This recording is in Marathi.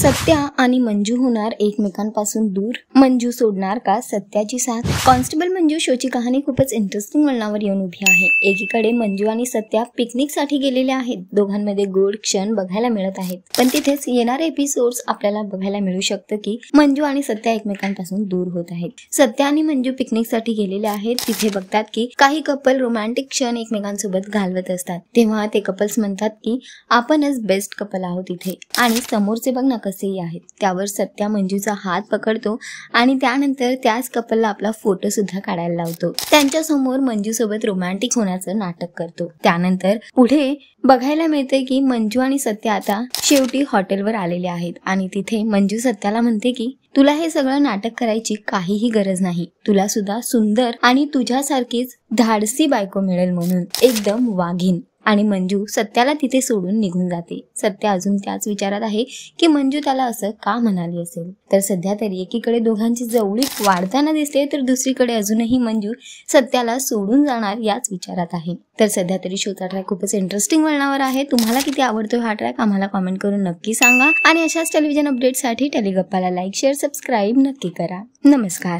सत्या आणि मंजू होणार एकमेकांपासून दूर, मंजू सोडणार का सत्याची साथ? कॉन्स्टेबल मंजू शोची कहाणी खूपच इंटरेस्टिंग वळणावर येऊन उभी आहे। एकीकडे मंजू आणि सत्या पिकनिक साठी गेलेले आहेत, दोघांमध्ये गोड क्षण बघायला मिळत आहेत, पण तिथेच येणारे एपिसोड्स आपल्याला बघायला मिळू शकतं की मंजू आणि सत्या एकमेकांपासून दूर होत आहेत। सत्या आणि मंजू पिकनिक साठी गेलेले आहेत, तिथे बघतात की काही कपल रोमॅन्टिक क्षण एकमेकांसोबत घालवत असतात, तेव्हा ते कपल्स म्हणतात की आपणच बेस्ट कपल आहोत इथे, आणि समोरचे बघ ना कसेही आहेत। त्यावर सत्या मंजूचा हात पकडतो आणि त्यानंतर त्याच कपलला आपला फोटो सुद्धा काढायला लावतो, त्यांच्या समोर मंजू सोबत रोमॅन्टिक होण्याचं नाटक करतो। त्यानंतर पुढे बघायला मिळते की मंजू आणि सत्या आता शेवटी हॉटेलवर आलेले आहेत आणि तिथे मंजू सत्याला म्हणते की तुला हे सगळं नाटक करायची काहीही गरज नाही, तुला सुद्धा सुंदर आणि तुझ्यासारखीच धाडसी बायको मिळेल म्हणून, एकदम वाघीण। आणि मंजू सत्याला तिथे सोडून निघून जाते। सत्या अजून त्याच विचारात आहे की मंजू त्याला असं का म्हणाली असेल। तर सध्या तरी एकीकडे दोघांची जवळीक वाढताना दिसते, तर दुसरीकडे अजूनही मंजू सत्याला सोडून जाणार याच विचारात आहे। तर सध्या तरी शोचा ट्रॅक खूपच इंटरेस्टिंग वळणावर आहे। तुम्हाला किती आवडतो हा ट्रॅक आम्हाला कमेंट करून नक्की सांगा, आणि अशाच टेलिव्हिजन अपडेटसाठी टेलिगप्पाला लाईक, शेअर, सबस्क्राईब नक्की करा। नमस्कार।